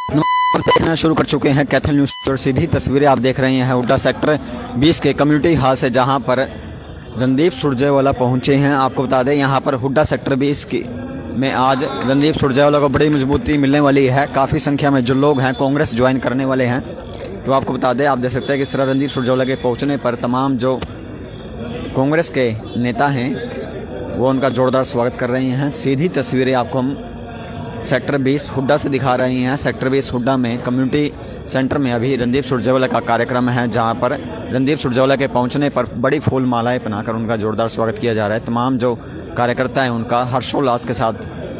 देखना शुरू कर चुके हैं कैथल न्यूज और सीधी तस्वीरें आप देख रहे हैं हुड्डा सेक्टर 20 के कम्युनिटी हॉल से, जहां पर रणदीप सुरजेवाला पहुंचे हैं। आपको बता दें यहां पर हुड्डा सेक्टर 20 की में आज रणदीप सुरजेवाला को बड़ी मजबूती मिलने वाली है। काफ़ी संख्या में जो लोग हैं कांग्रेस ज्वाइन करने वाले हैं। तो आपको बता दें, आप देख सकते हैं कि इस तरह रणदीप सुरजेवाला के पहुँचने पर तमाम जो कांग्रेस के नेता हैं वो उनका जोरदार स्वागत कर रहे हैं। सीधी तस्वीरें आपको हम सेक्टर 20 हुड्डा से दिखा रही हैं। सेक्टर 20 हुड्डा में कम्युनिटी सेंटर में अभी रणदीप सुरजेवाला का कार्यक्रम है, जहां पर रणदीप सुरजेवाला के पहुंचने पर बड़ी फूल मालाएं पहनाकर उनका जोरदार स्वागत किया जा रहा है। तमाम जो कार्यकर्ता हैं उनका हर्षोल्लास के साथ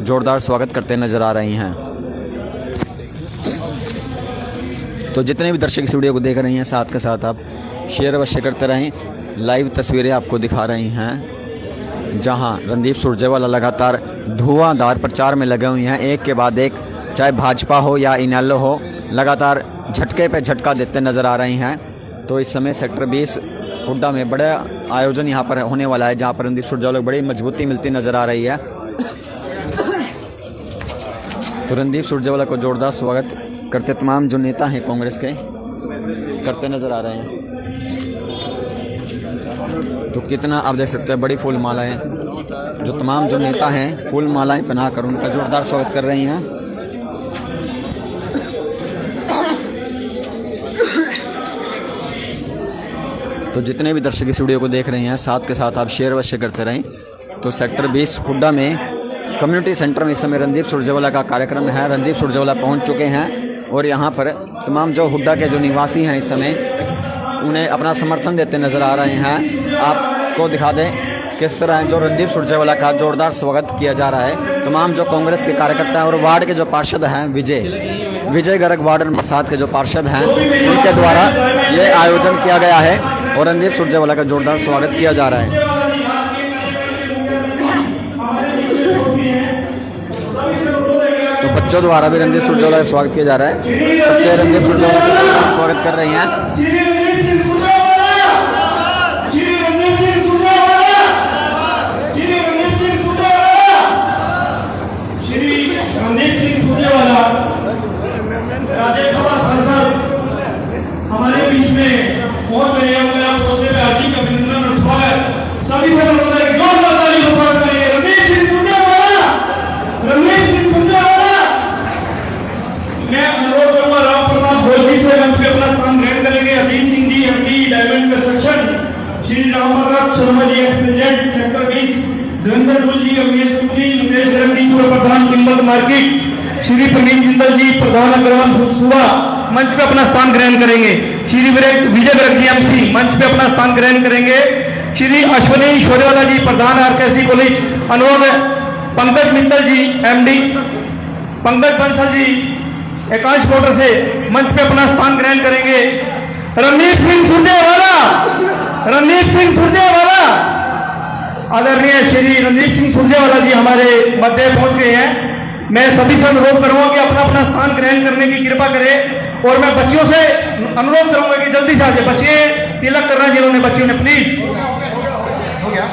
जोरदार स्वागत करते नजर आ रही हैं। तो जितने भी दर्शक इस वीडियो को देख रहे हैं, साथ के साथ आप शेयर अवश्य करते रहें। लाइव तस्वीरें आपको दिखा रही हैं, जहां रणदीप सुरजेवाला लगातार धुआंधार प्रचार में लगे हुए हैं। एक के बाद एक, चाहे भाजपा हो या इनेलो हो, लगातार झटके पे झटका देते नजर आ रही हैं। तो इस समय सेक्टर 20 हुड्डा में बड़ा आयोजन यहां पर होने वाला है, जहां पर रणदीप सुरजेवाला को बड़ी मजबूती मिलती नजर आ रही है। तो रणदीप सुरजेवाला को जोरदार स्वागत करते तमाम जो नेता हैं कांग्रेस के करते नजर आ रहे हैं। तो कितना आप देख सकते हैं बड़ी फूल मालाएं, जो तमाम जो नेता हैं फूल मालाएं पहनाकर उनका जोरदार स्वागत कर रही हैं। तो जितने भी दर्शक इस वीडियो को देख रहे हैं, साथ के साथ आप शेयर अवश्य करते रहें। तो सेक्टर 20 हुड्डा में कम्युनिटी सेंटर में इस समय रणदीप सुरजेवाला का कार्यक्रम है। रणदीप सुरजेवाला पहुंच चुके हैं और यहाँ पर तमाम जो हुड्डा के जो निवासी हैं इस समय उन्हें अपना समर्थन देते नजर आ रहे हैं। आपको दिखा दें किस तरह जो रणदीप सुरजेवाला का जोरदार स्वागत किया जा रहा है। तमाम जो कांग्रेस के कार्यकर्ता हैं और वार्ड के जो पार्षद हैं, विजय गर्ग वार्ड नंबर 7 के जो पार्षद हैं, उनके द्वारा ये आयोजन किया गया है और रणदीप सुरजेवाला का जोरदार स्वागत किया जा रहा है। तो बच्चों द्वारा भी रणदीप सुरजेवाला का स्वागत किया जा रहा है। बच्चे रणदीप सुरजेवाला का स्वागत कर रहे हैं। राज्यसभा सांसद हमारे बीच में पहुंच रहे हैं। मैं आप सबसे हार्दिक अभिनंदन और स्वागत सभी से जोरदार ताली से स्वागत करिए। रणदीप सिंह सुरजेवाला, रणदीप सिंह सुरजेवाला। मैं अनुरोध करूंगा राम प्रसाद भोजनी से मंच पे अपना स्थान ग्रहण करेंगे। Ajit Singh ji, MD diamond construction, Shri Ram Sharma ji, ex president sector 20, Devendra Dool ji, Avneesh पुत्री, मुकेश धर्म जी, पूर्व प्रधान टिम्बर मार्केट, श्री प्रवीण जिंदल जी, प्रधान अग्रवाल सुबा मंच पे अपना स्थान ग्रहण करेंगे। श्री विजय गर्ग जी, एमसी, मंच पे अपना स्थान ग्रहण करेंगे। श्री अश्विनी शोरेवाला जी, प्रधान आरकेएसडी कॉलेज अनुभव, पंकज मित्तल जी, एमडी, पंकज बंसल जी एकांश कोटर से मंच पे अपना स्थान ग्रहण करेंगे। रणदीप सिंह सुरजेवाला, रणदीप सिंह सुरजेवाला, आदरणीय श्री रणदीप सिंह सुरजेवाला जी हमारे मध्य पहुंच गए हैं। मैं सभी से अनुरोध करूंगा कि अपना अपना स्थान ग्रहण करने की कृपा करें और मैं बच्चियों से अनुरोध करूंगा कि जल्दी से आ जाए। बच्चे तिलक करना जिन्होंने बच्चियों ने, प्लीज हो गया।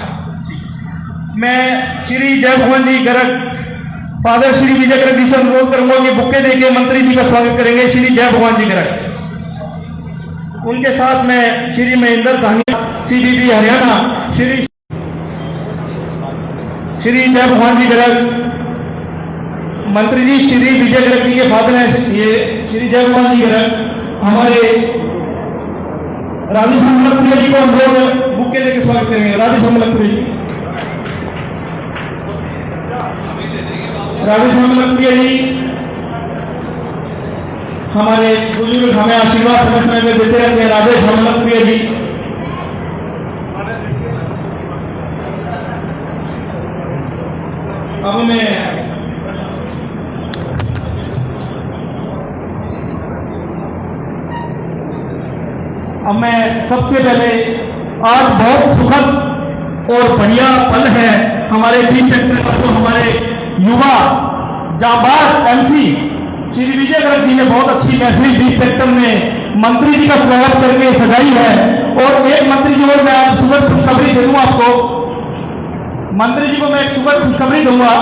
मैं श्री जय भगवान जी गर्ग, फादर श्री विजय गर्ग जी से अनुरोध करूंगा कि बुक्के देके मंत्री जी का स्वागत करेंगे। श्री जय भगवान जी गर्ग, उनके साथ में श्री महेंद्र धानी, सीबीबी हरियाणा, श्री जय भगवान जी गर्ग मंत्री जी, श्री विजय गर्ग जी के फादर हैं ये श्री जय भगवान जी गर्ग। हमारे राजेश मलकपुरिया जी को हम लोग बुक्के देके स्वागत करेंगे। राजेश मलकपुरिया जी, राजेश मलकपुरिया जी हमारे बुजुर्ग हमें आशीर्वाद समय समय में देते रहते हैं। राजेश मलकपुरिया जी, अब मैं सबसे पहले आज बहुत सुखद और बढ़िया पल है हमारे 20 सेक्टर का, तो हमारे युवा जाबाज एमसी श्री विजय गर्ग जी ने बहुत अच्छी महफिल 20 सेक्टर में मंत्री जी का स्वागत करके सजाई है। और एक मंत्री जी और मैं आज सुखद खुशखबरी दे दूंगा आपको, मंत्री जी को मैं एक सुखद खुशखबरी दूंगा।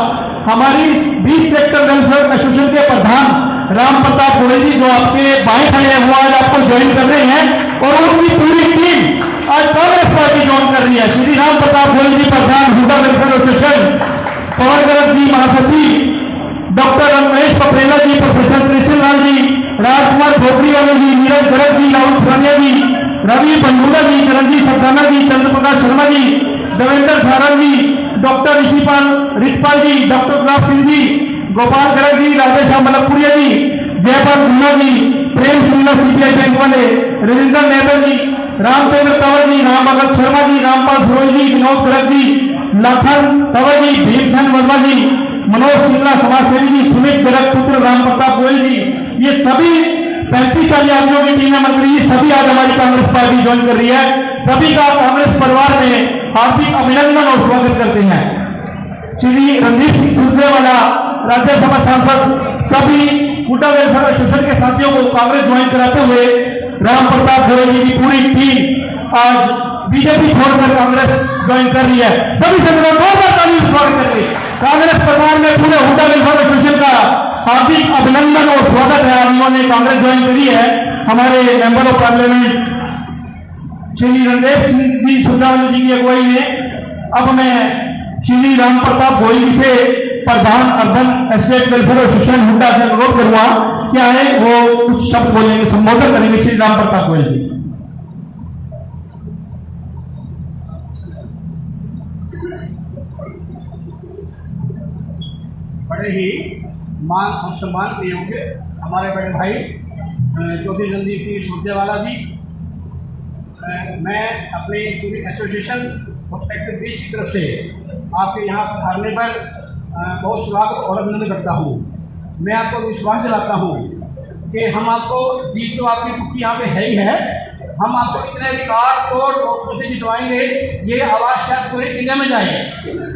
हमारी 20 सेक्टर वेलफेयर एसोसिएशन के प्रधान राम प्रताप गोयल जी जो आपके बाएं खड़े हैं वो आज आपको ज्वाइन कर रहे हैं और उनकी पूरी टीम आज कांग्रेस पार्टी ज्वाइन कर रही है। श्री राम प्रताप गोयल जी प्रधान हुड्डा वेलफेयर एसोसिएशन, पवन गर्ग जी महासचिव, डॉक्टर रमेश पपरेला जी, प्रोफेसर कृष्ण लाल जी, राजकुमार भोपड़ीवाले जी, नीरज गर्ग जी, राहुल खुरानिया जी, रवि बंडूरा जी, चरणजीत सत्ताना जी, चंद्रप्रकाश शर्मा जी, देवेंद्र सारंग जी, डॉक्टर ऋषिपाल जी, डॉक्टर गुलाब सिंह जी, गोपाल गर्ग जी, राधेश्याम मलकपुरिया जी, जयपाल गुन्ना जी, प्रेम सिंह सीपीआई बैंक वाले, रविंदर नेहरा जी, रामचंद्र तंवर जी, राम भगत शर्मा जी, रामपाल सरोज जी, विनोद गर्ग जी, लखन तंवर जी, भीमसेन वर्मा जी, मनोज सिंगला समाजसेवी जी, सुमित गर्ग पुत्र राम प्रताप गोयल जी, ये सभी 35-40 आदमियों की टीम है मंत्री जी, सभी आज हमारी कांग्रेस पार्टी ज्वाइन कर रही है। सभी का कांग्रेस परिवार में हार्दिक अभिनंदन और स्वागत करते हैं। श्री रणदीप सिंह सुरजेवाला राज्यसभा सांसद, सभी हुड्डा वेलफेयर एसोसिएशन के साथियों को कांग्रेस ज्वाइन कराते हुए राम प्रताप गोयल जी की पूरी टीम आज बीजेपी छोड़कर कांग्रेस ज्वाइन कर रही है। सभी संगठनों को स्वागत करके कांग्रेस परिवार में पूरे हुड्डा वेलफेयर एसोसिएशन का हार्दिक अभिनंदन और स्वागत है। उन्होंने कांग्रेस ज्वाइन करी है। हमारे member of parliament Shri Randeep Singh ji Surjewala ji की अगुवाई में अब मैं श्री राम प्रताप गोयल जी से प्रधान urban state welfare association Hooda से अनुरोध करूंगा क्या है वो कुछ शब्द बोलेंगे, संबोधन करेंगे श्री राम प्रताप गोयल जी। बड़े ही मान और सम्मान के योग्य हमारे बड़े भाई चौधरी रणदीप सिंह सुरजेवाला जी, मैं अपने पूरी एसोसिएशन और सेक्टर 20 की तरफ से आपके यहाँ पधारने पर बहुत स्वागत और अभिनंदन करता हूँ। मैं आपको विश्वास दिलाता हूँ कि हम आपको जीत तो आपकी पक्की यहाँ पे है ही है, हम आपको इतने रिकॉर्ड तोड़ वोटों से जितवाएंगे ये आवाज़ शायद पूरे इंडिया में जाए।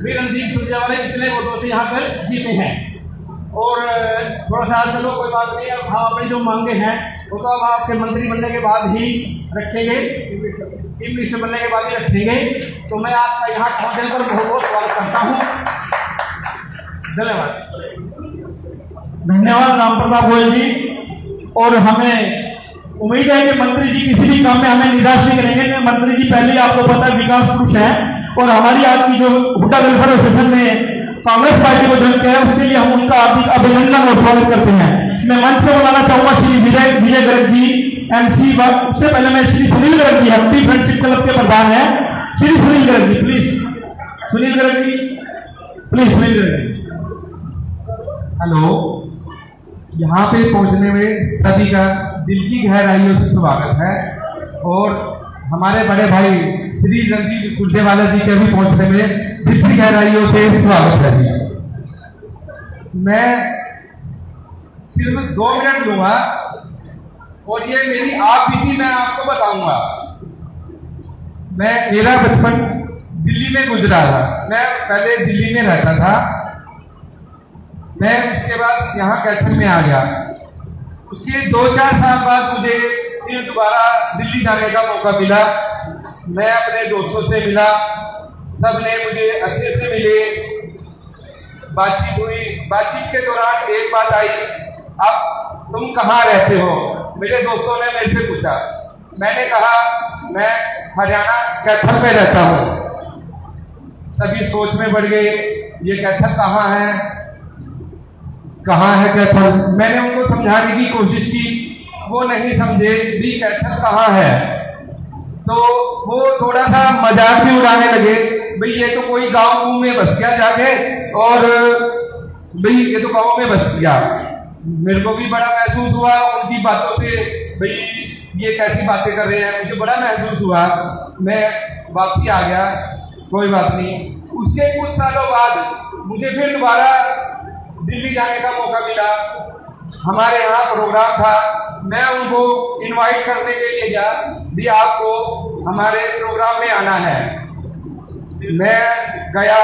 वे रणदीप सुरजेवाला कितने वोटों से यहाँ पर जीते हैं और थोड़ा सा चलो कोई बात नहीं, अब हम अपनी जो मांगे हैं वो तो अब आपके मंत्री बनने के बाद ही रखेंगे, चीफ मिनिस्टर बनने के बाद ही रखेंगे। तो मैं आपका यहाँ पहुँचने पर बहुत बहुत स्वागत करता हूँ। धन्यवाद। धन्यवाद राम प्रताप गोयल जी। और हमें उम्मीद है कि मंत्री जी किसी भी काम में हमें निराश नहीं करेंगे। मंत्री जी पहले ही आपको पता है विकास पुरुष है और हमारी आज की जो हुड्डा वेलफेयर एसोसिएशन ने कांग्रेस पार्टी को ज्वाइन किया है उसके लिए हम उनका हार्दिक अभिनंदन और स्वागत करते हैं। मैं मंच पर बुलाना चाहूंगा श्री विजय गर्ग जी एमसी। उससे पहले मैं Shri Sunil Garg ji happy friendship club के प्रधान है, Shri Sunil Garg ji please, Sunil Garg ji please, Sunil Garg ji. Hello, यहाँ पे पहुँचने में सभी का दिल की गहराइयों से स्वागत है और हमारे बड़े भाई श्री रणदीप सुरजेवाला जी के भी पहुँचने में दिल की गहराइयों से स्वागत है। मैं सिर्फ 2 मिनट लूंगा और ये मेरी आप बीती मैं आपको बताऊंगा। मेरा बचपन दिल्ली में गुजरा था, मैं पहले दिल्ली में रहता था, मैं उसके बाद यहाँ कैथल में आ गया। उसके 2-4 साल बाद मुझे फिर दोबारा दिल्ली जाने का मौका मिला। मैं अपने दोस्तों से मिला, सब ने मुझे अच्छे से मिले, बातचीत हुई। बातचीत के दौरान एक बात आई, अब तुम कहाँ रहते हो? मेरे दोस्तों ने मेरे से पूछा, मैंने कहा मैं हरियाणा कैथल में रहता हूँ। सभी सोच में बढ़ गए, ये कैथल कहाँ है, कहाँ है कैथल? मैंने उनको समझाने की कोशिश की, वो नहीं समझे भी कैथल कहाँ है। तो वो थोड़ा सा मजाक भी उड़ाने लगे, भाई ये तो कोई गांव में बस गया जाके, और भाई ये तो गांव में बस गया। मेरे को भी बड़ा महसूस हुआ उनकी बातों से, भाई ये कैसी बातें कर रहे हैं, मुझे बड़ा महसूस हुआ। मैं वापसी आ गया, कोई बात नहीं। उसके कुछ सालों बाद मुझे फिर दोबारा दिल्ली जाने का मौका मिला। हमारे यहाँ प्रोग्राम था, मैं उनको इनवाइट करने के लिए गया भी आपको हमारे प्रोग्राम में आना है। मैं गया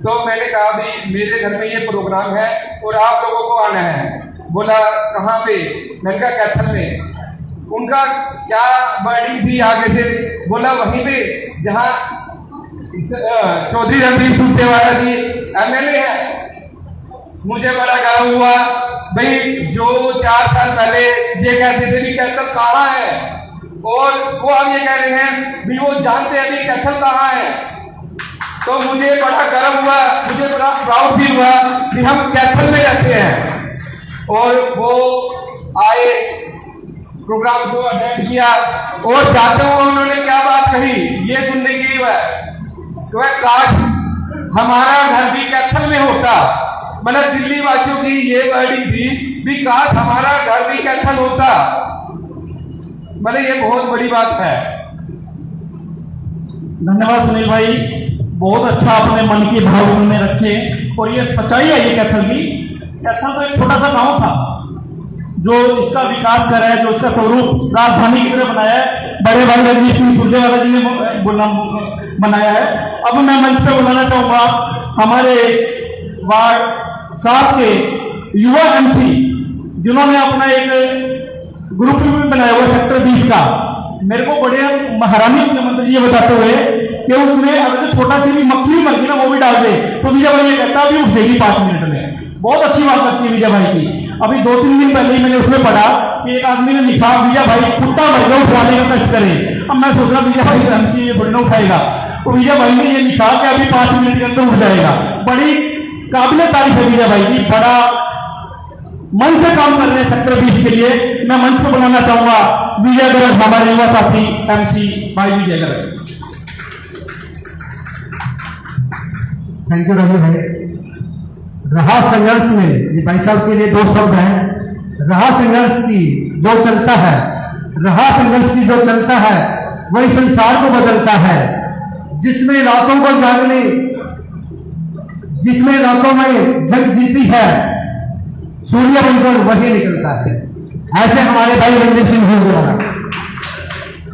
तो मैंने कहा भी मेरे घर में ये प्रोग्राम है और आप लोगों को आना है। बोला कहाँ पे? मैंने कहा कैथल में। उनका क्या वर्डिंग थी आगे से? बोला वहीं पे जहाँ चौधरी रणदीप सुरजेवाला जी एमएलए है। मुझे बड़ा गर्व हुआ भाई, जो 4 साल पहले ये कहते थे भी कैथल कहाँ है, और वो अब ये कह रहे हैं भी वो जानते हैं भी कैथल कहाँ है। तो मुझे बड़ा गर्व हुआ, मुझे बड़ा प्राउड फील हुआ कि हम कैथल में रहते हैं। और वो आए, प्रोग्राम को अटेंड किया, और जाते हुए उन्होंने क्या बात कही ये सुनने की तो काश हमारा घर भी कैथल में होता। मतलब दिल्ली वासियों की ये वर्डिंग थी भी काश हमारा घर भी कैथल होता। मतलब ये बहुत बड़ी बात है। धन्यवाद सुनील भाई, बहुत अच्छा अपने मन के भाव उन्होंने रखे, और ये सच्चाई है ये कैथल की। कैथल तो एक छोटा सा गांव था जो इसका विकास कर रहा है, जो इसका स्वरूप राजधानी की तरह बनाया है, बड़े भाई रणजीत सिंह सुरजेवाला जी ने बनाया है। अब मैं मंच पे बुलाना चाहूंगा हमारे वार्ड 7 के युवा एमसी, जिन्होंने अपना एक ग्रुप भी बनाया हुआ सेक्टर 20 का। मेरे को बड़े हैरानी मुख्यमंत्री जी ये बताते हुए कि उसमें अगर जो छोटा सी भी मक्खी भी मर गई ना वो भी डाल दे तो विजय भाई ये कहता अभी उठेगी 5 मिनट में। बहुत अच्छी बात लगती है विजय भाई की। अभी 2-3 दिन पहले ही मैंने उसमें पढ़ा कि एक आदमी ने लिखा विजय भाई कुत्ता मर गया उठाने का कष्ट करे। अब मैं सोच रहा विजय भाई एमसी ये थोड़ी ना उठाएगा, तो विजय भाई ने ये लिखा कि अभी 5 मिनट के अंदर उठ जाएगा। बड़ी काबिल तारीफ है विजय भाई की, बड़ा मन से काम कर रहे हैं सेक्टर 20 के लिए। मैं मंच को बुलाना चाहूंगा विजय गर्ग, हमारे युवा साथी एमसी भाई विजय गर्ग। थैंक यू रवि भाई। रहा संघर्ष में, ये भाई साहब के लिए 2 शब्द हैं। रहा संघर्ष की जो चलता है, रहा संघर्ष की जो चलता है वही संसार को बदलता है। जिसमें रातों को जागने, जिसमें रातों में जंग जीती है, सूर्य बनकर वही निकलता है। ऐसे हमारे भाई रणजीत सिंह हुआ।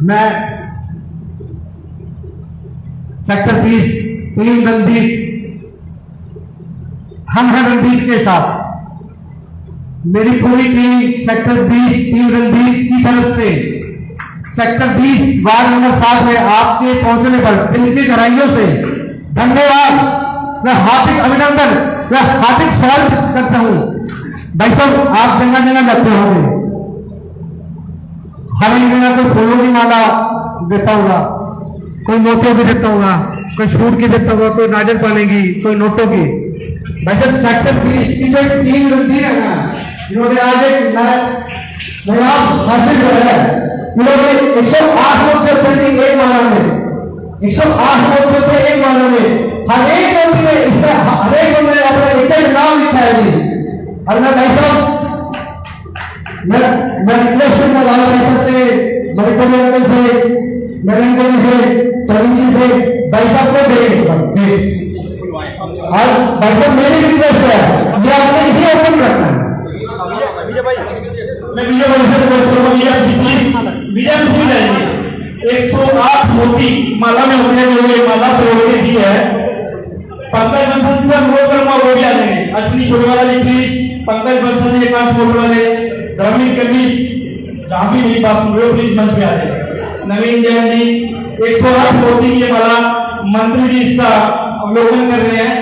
मैं सेक्टर 20 टीम रणजीत, हम हैं रणजीत के साथ। मेरी पूरी टीम सेक्टर 20 टीम रणजीत की तरफ से सेक्टर 20 वार्ड नंबर 7 में आपके पहुंचने पर दिल की गहराइयों से धन्यवाद, मैं हार्दिक अभिनंदन, मैं हार्दिक स्वागत करता हूं। भाई साहब आप जगह जगह जाते होंगे, हर एक जगह कोई फूलों की माला देता होगा, कोई मोतियों की देता होगा, कोई फ्रूट की देता होगा, कोई नारियल पानी की, कोई नोटों की। भाई साहब सेक्टर 20 की जो टीम बनती है ना, इन्होंने आज एक नया हासिल किया है। इन्होंने 108 वोट देते थे एक माला में, 108 वोट देते एक माला में। हर एक व्यक्ति ने हर एक बंदे ने अपना एक नाम लिखा है जी। और मैं भाई साहब मैं रिक्वेस्ट करूंगा लाल भाई साहब से, मणिपुरी अंकल से, मेरे अंकल से, प्रवीण जी से, भाई साहब को भेज। और भाई साहब मेरी रिक्वेस्ट है ये आपने ही ओपन करना है। विजय भाई, मैं विजय भाई से रिक्वेस्ट करूंगा विजय सिंह जाएंगे 108 मोती माला में होने जो माला प्रयोग की दी है। पंकज बंसल से अनुरोध करूंगा वो भी आ जाएंगे। अश्विनी छोटेवाला जी प्लीज, पंकज बंसल जी एकांश मोटर वाले, ग्रामीण कर्मी जहां भी मेरी बात सुन रहे हो प्लीज मंच पे आ जाए। नवीन जैन जी 108 मोती की माला, मंत्री जी इसका अवलोकन कर रहे हैं।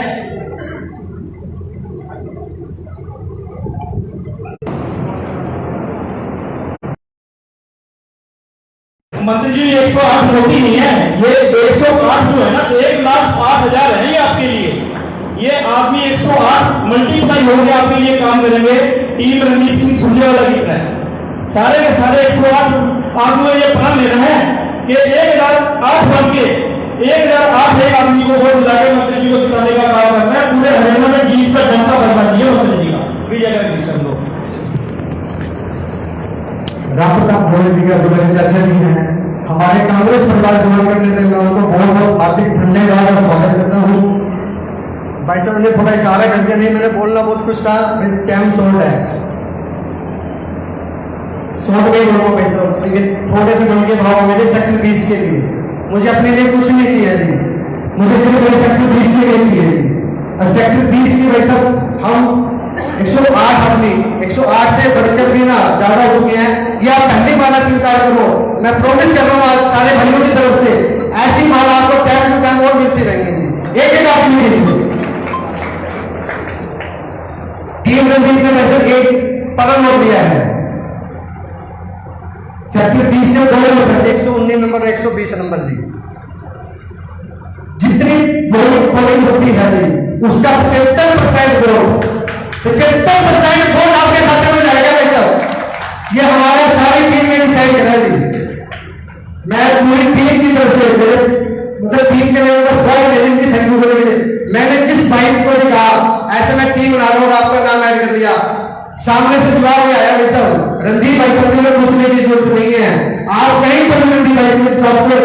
मंत्री जी 108 मोती नहीं है, ये 108 जो है ना 1,08,000 है ये आपके लिए। ये आदमी 108 मल्टीप्लाई हो गया आपके लिए काम करेंगे। टीम रणजीत सिंह सुरजेवाला की तरह सारे के सारे 108 आदमी ये प्रण लेना है कि 1008 बन के 1008 एक आदमी को वोट दिला के मंत्री जी को जिताने का काम करना है। पूरे हरियाणा में जीत का डंका बजना चाहिए मंत्री जी का। विजय कर लोग रामप्रताप गोयल जी का जो चर्चा भी है, हमारे कांग्रेस परिवार ज्वाइन करने के मैं उनको बहुत बहुत हार्दिक धन्यवाद और स्वागत करता हूँ। भाई साहब ने थोड़ा इशारा कर दिया, नहीं मैंने बोलना बहुत कुछ था, कैम शॉर्ट है, शॉर्ट में बोलूँगा भाई साहब, लेकिन थोड़े से मन के भाव मेरे सेक्टर 20 के लिए, मुझे अपने लिए कुछ नहीं चाहिए जी, मुझे सिर्फ मेरे सेक्टर 20 के लिए चाहिए जी। और सेक्टर 20 की भाई साहब हम 108 आदमी 108 से बढ़कर भी ना ज्यादा हो चुके हैं। ये आप पहली माला स्वीकार करो, मैं प्रॉमिस कर रहा हूँ आज सारे भाइयों की तरफ से ऐसी माला आपको टाइम टू टाइम और मिलती रहेंगी जी, एक एक आदमी के लिए। टीम रणजीत ने वैसे एक परम नोट दिया है। सेक्टर 20 ने 2 नंबर 119 नंबर 120 नंबर दी। जितनी पोलिंग होती है उसका 75% वोट 75% वोट आपके खाते में जाएगा भाई साहब। ये हमारा सारी टीम ने डिसाइड करा दी। मैं पूरी टीम की तरफ से मतलब टीम के मेरे पास बहुत देने थैंक यू बोले। मैंने जिस बाइक को कहा ऐसे मैं टीम बना रहा हूँ और आपका नाम ऐड कर दिया, सामने से जवाब में आया भाई साहब रणदीप भाई साहब ने पूछने की जरूरत नहीं है। आप कहीं पर रणदीप भाई के सॉफ्टवेयर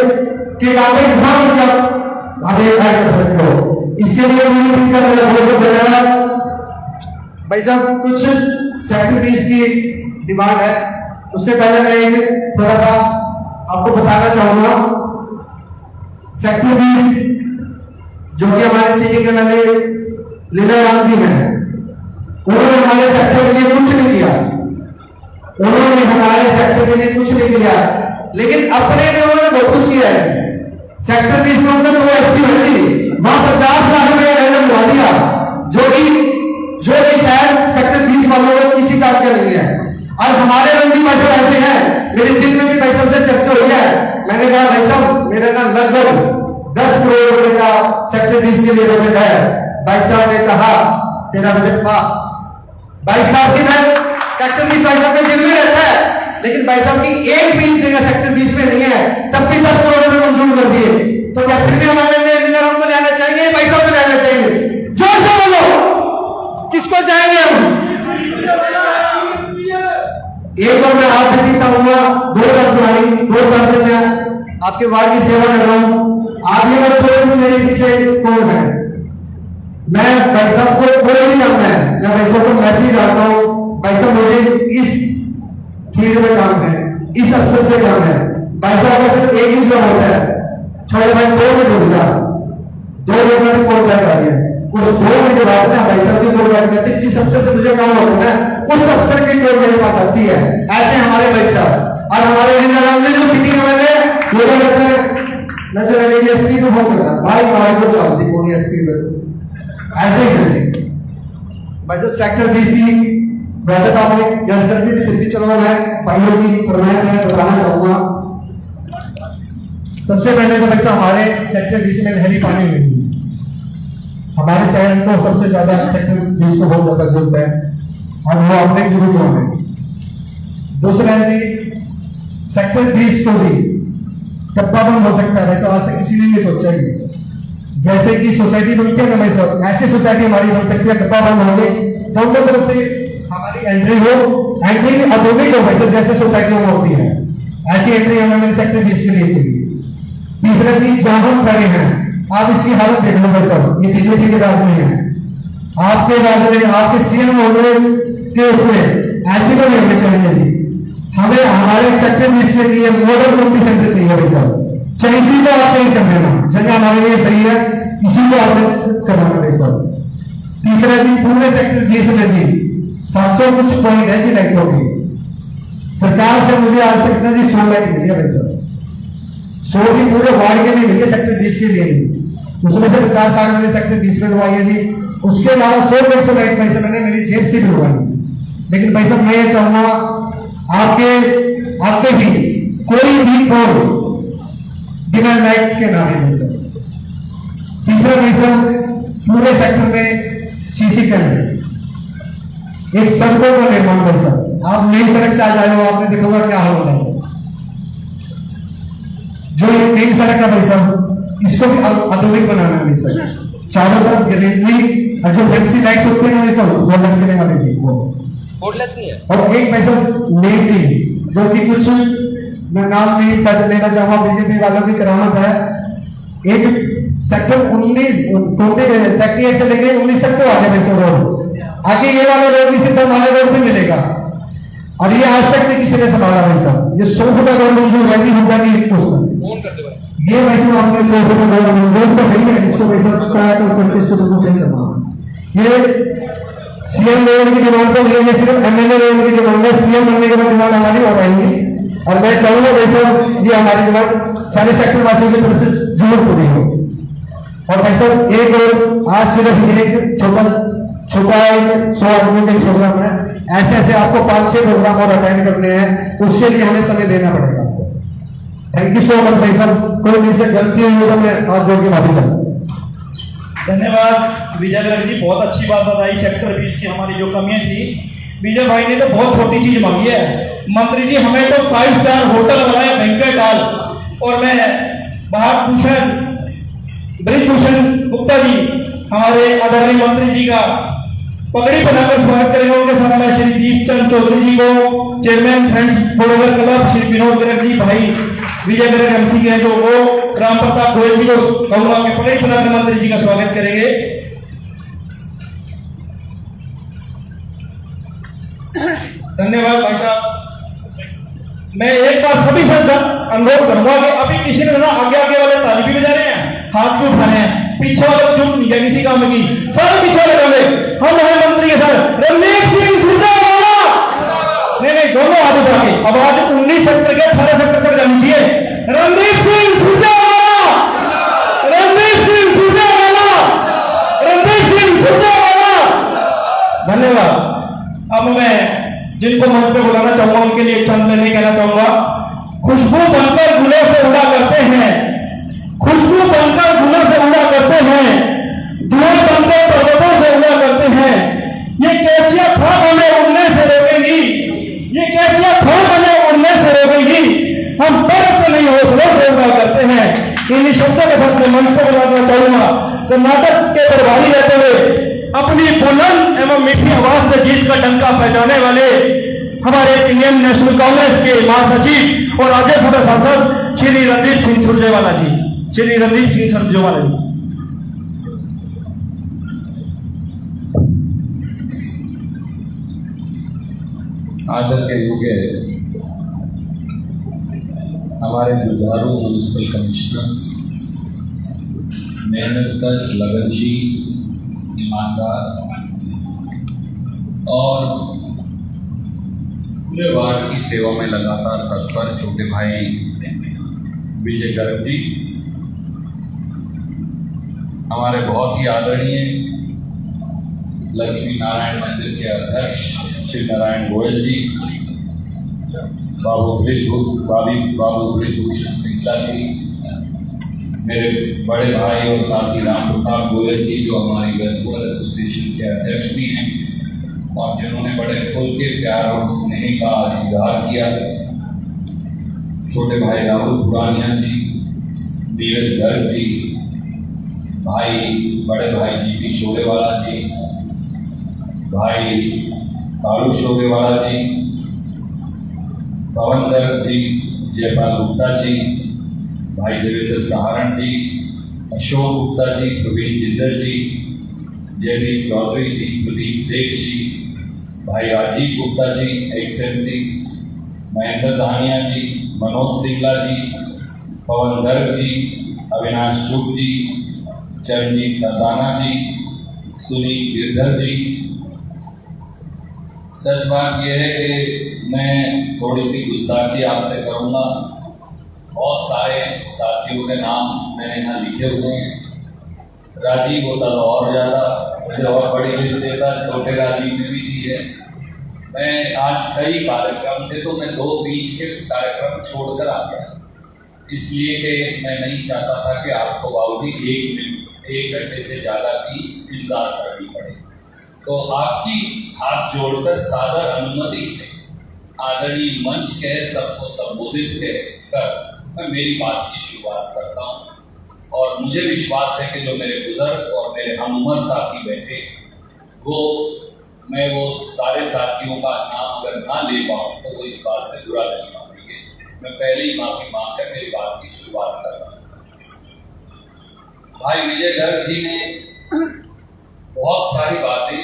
के कागज जहां आप ऐड कर सकते हो। इसके लिए मुझे इनका बहुत धन्यवाद भाई साहब। कुछ सेक्टर 20 की डिमांड है, उससे पहले मैं थोड़ा सा आपको बताना चाहूंगा। सेक्टर 20 जो कि हमारे सिटी के वाले लीला राम जी हैं, उन्होंने हमारे सेक्टर के लिए कुछ नहीं किया। उन्होंने हमारे सेक्टर के लिए कुछ नहीं किया, लेकिन अपने ने उन्होंने बहुत कुछ किया है। सेक्टर 20 में उन्होंने कोई एसटी भर्ती वहां 50 लाख रुपए मैंने बुला दिया, जो कि शायद सेक्टर 20 वालों को किसी काम का नहीं है। और हमारे रणदीप भाई साहब ऐसे हैं, मेरे दिन में भी भाई साहब से चर्चा हुई है। मैंने कहा भाई साहब मेरे ना लगभग 10 करोड़ रुपए का सेक्टर 20 के लिए बजट है। भाई साहब ने कहा तेरा बजट पास। भाई साहब की मैं सेक्टर 20 भाई साहब के जिम्मे रहता है, लेकिन भाई साहब की एक भी जगह सेक्टर 20 में नहीं है, तब भी 10 करोड़ रुपए मंजूर कर दिए। तो क्या फिर भी हमारे लिए लीलाराम को जाना चाहिए, भाई साहब को जाना चाहिए? जोर से बोलो, किसको जाएंगे हम? एक बार मैं आप भी कहूंगा 2 साल पुरानी 2 साल से मैं आपके वार्ड की सेवा कर रहा हूं। आप ये मत सोचो मेरे पीछे कौन है। मैं भाई साहब को कोई नहीं जानता है, मैं भाई साहब को मैसेज डालता हूँ भाई साहब मुझे इस फील्ड में काम है, इस अफसर से काम है। भाई साहब का सिर्फ एक ही जो होता है, छोटे भाई 2 मिनट हो गया, 2 मिनट में कॉल बैक आ गया। उस 2 मिनट के बाद में भाई साहब की कॉल बैक करते, जिस अफसर से मुझे काम होता है उस अफसर की कॉल मेरे पास आती है। ऐसे हमारे भाई साहब और हमारे लीलाराम ने जो सिटी में वो कहते हैं नजर एसपी को फोन करना भाई हमारे को चाहती कौन एसपी में ऐसे ही करते भाई साहब। सेक्टर 20 की वैसे तो आपने जज कर दी, फिर भी चलो मैं भाइयों की फरमाइश है बताना चाहूंगा। सबसे पहले तो भाई साहब हमारे सेक्टर 20 में नहरी पानी नहीं है। हमारे शहर को सबसे ज्यादा सेक्टर 20 को बहुत ज्यादा जरूरत है और वो अपने जरूरत है। दूसरा है कि सेक्टर 20 को भी टप्पा बंद हो सकता है, वैसा आज तक किसी ने नहीं सोचा ही। जैसे कि सोसाइटी बनती है ना भाई साहब, ऐसी सोसाइटी हमारी बन सकती है, टप्पा बंद हो गई दोनों तरफ से हमारी एंट्री हो, एंट्री आधुनिक हो भाई जैसे सोसाइटियों में होती है, ऐसी एंट्री हमें सेक्टर 20 के लिए चाहिए। तीसरा चीज जहां हम खड़े हैं, आप इसकी हालत देख लो भाई साहब, ये बीजेपी के राज में है, आपके राज में आपके सीएम होने के उसमें ऐसी तो नहीं होनी चाहिए। हमें हमारे सेक्टर 20 के लिए मॉडल कम्युनिटी सेंटर चाहिए भाई साहब। चाहे इसी को आप नहीं समझना, जगह हमारे लिए सही है, इसी को आपने करवाना भाई साहब। तीसरा चीज पूरे सेक्टर 20 में भी 700 कुछ पॉइंट है जी लाइटों की। सरकार से मुझे आज तक इतना जी 100 लाइट मिली है भाई साहब, 100 की पूरे वार्ड के लिए मिली है, सेक्टर 20 के लिए नहीं। उसमें से 50 साल मैंने सेक्टर 20 में लगवाई है जी, उसके अलावा 100-150 लाइट भाई साहब मैंने मेरी जेब से भी लगवाई। लेकिन भाई साहब मैं ये चाहूंगा आपके भी कोई भी कौन बिना लाइट के ना है। तीसरा रीजन पूरे सेक्टर में सीसी कैमरे, एक सड़कों का निर्माण कर सकते। आप नई सड़क से आ जाए हो, आपने देखोगा क्या हाल होना है। जो एक नई सड़क है भाई साहब, इसको भी आधुनिक बनाना है भाई साहब। चारों तरफ ग्रीनरी और जो फैंसी लाइट्स होते हैं भाई साहब वो लगने वाले जी वो बोर्डलेस नहीं है। और एक भाई साहब नई थी जो कि कुछ मैं नाम नहीं लेना चाहूंगा, बीजेपी वालों की करामत है। एक सेक्टर 19 सेक्टर से लेके 19 तक तो आगे भाई रोड, आगे ये वाला रोड भी सिर्फ हमारे रोड पे मिलेगा और ये आज तक नहीं किसी ने संभाला भाई साहब। ये 100 फुट रोड जो वैसी होगा कि ये वैसे आपने 100 फुट रोड तो नहीं है, इसको वैसा का तो 2500 रुपये सही करना। ये सीएम लेवल की डिमांड तो ये सिर्फ एमएलए लेवल की डिमांड है, सीएम बनने के बाद डिमांड हमारी हो पाएंगी। और मैं चाहूंगा भाई साहब ये हमारी डिमांड सारे सेक्टर वासियों की तरफ से जरूर पूरी हो। और भाई साहब एक और आज सिर्फ एक छोटा एक 100 आदमियों का प्रोग्राम है, ऐसे ऐसे आपको 5-6 प्रोग्राम और अटेंड करने हैं, उसके लिए हमें समय देना पड़ेगा आपको। थैंक यू सो मच भाई साहब, कोई मेरे से गलती हुई तो मैं हाथ जोड़ के माफी चाहता हूँ। धन्यवाद विजय गर्ग जी, बहुत अच्छी बात बताई। सेक्टर 20 की हमारी जो कमियां थी, विजय भाई ने तो बहुत छोटी चीज मांगी है। मंत्री जी हमें तो 5 स्टार होटल बनाया बैंक्वेट हॉल, और मैं ब्रिजभूषण गुप्ता जी हमारे आदरणीय मंत्री जी का पगड़ी बनाकर स्वागत करेंगे। उनके साथ में श्री दीपचंद चौधरी जी को, chairman friends follower club Shri Vinod Garg ji, भाई विजय गर्ग एमसी के हैं जो वो, राम प्रताप गोयल जी को कहूंगा कि पगड़ी बनाकर मंत्री जी का स्वागत करेंगे। धन्यवाद भाई साहब। मैं एक बार सभी से अनुरोध करूंगा कि अभी किसी ने ना आगे आगे वाले ताली भी बजा रहे हैं, हाथ भी उठा रहे हैं, पीछे वाले जुट नहीं है किसी काम की, सारे पीछे वाले काम है। हम हैं मंत्री के साथ रणदीप सिंह सुरजेवाला, नहीं दोनों हाथ उठा के आवाज 19 सेक्टर के 18 सेक्टर तक जानी चाहिए। रणदीप सिंह सुरजेवाला, रणदीप सिंह सुरजेवाला, रणदीप सिंह सुरजेवाला। धन्यवाद। अब मैं जिनको मंच पे बुलाना चाहूंगा उनके लिए चंद लेने कहना चाहूंगा। खुशबू बनकर गुलों से उड़ा करते हैं, खुशबू बनकर गुलों से उड़ा करते हैं, धुएं बनकर पर्वतों से उड़ा करते हैं। ये कैचियां खाक हमें उड़ने से रोकेंगी, ये कैचियां खाक हमें उड़ने से रोकेंगी, हम बर्फ से नहीं हौसलों से उड़ा करते हैं। इन शब्दों के साथ मैं मंच पर बुलाना चाहूंगा कर्नाटक के प्रभारी रहते हुए अपनी बुलंद एवं मीठी आवाज से जीत का डंका बजाने वाले हमारे इंडियन नेशनल कांग्रेस के महासचिव और राज्यसभा सांसद श्री रणदीप सिंह सुरजेवाला जी, श्री रणदीप सिंह सुरजेवाला जी। आदर के योग्य हमारे जुझारू म्यूनिसिपल कमिश्नर, मेहनतकश, लगनशील, ईमानदार और पूरे वार्ड की सेवा में लगातार तत्पर छोटे भाई विजय गर्ग जी, हमारे बहुत ही आदरणीय लक्ष्मी नारायण मंदिर के अध्यक्ष श्री नारायण गोयल जी, बाबू ब्रिजभूषण सिंगला जी, मेरे बड़े भाई और साथी राम प्रताप गोयल जी जो हमारी वर्चुअल एसोसिएशन के अध्यक्ष भी हैं और जिन्होंने बड़े फूल के प्यार और स्नेह का इजहार किया, छोटे भाई राहुल पुरानिया जी, नीरज गर्ग जी, बड़े भाई जीपी शोरेवाला जी, भाई कालू शोरेवाला जी, पवन गर्ग जी, जयपाल गुप्ता जी, भाई देवेंद्र सहारण जी, अशोक गुप्ता जी, प्रवीण जिंदल जी, जयदीप चौधरी जी, प्रदीप सेठ जी, भाई राजीव गुप्ता जी, एक्सएमसी, महेंद्र धानिया जी, मनोज सिंगला जी, पवन गर्ग जी, अविनाश चुग जी, चरणजीत सरदाना जी, सुनील गिरधर जी। सच बात यह है कि मैं थोड़ी सी गुस्ताखी आपसे करूंगा। बहुत सारे साथियों के नाम मैंने यहाँ लिखे हुए हैं। राजीव होता तो और ज़्यादा, मुझे और बड़ी लिस्ट देता, छोटे राजीव ने भी दी है। मैं आज कई कार्यक्रम थे तो मैं 2 बीच के कार्यक्रम छोड़कर आ गया, इसलिए कि मैं नहीं चाहता था कि आपको बाबूजी 1 घंटे से ज़्यादा की इंतजार करनी पड़े। तो आपकी हाथ जोड़कर सादर अनुमति से आदरणीय मंच के सबको संबोधित कर मैं मेरी बात की शुरुआत करता हूँ। और मुझे विश्वास है कि जो मेरे बुजुर्ग और मेरे हमउम्र साथी बैठे मैं वो सारे साथियों का नाम अगर ना ले पाऊँ तो वो इस बात से बुरा नहीं मानेंगे। मैं पहले ही माफी मांगकर मेरी बात की शुरुआत कर रहा हूँ। भाई विजय गर्ग जी ने बहुत सारी बातें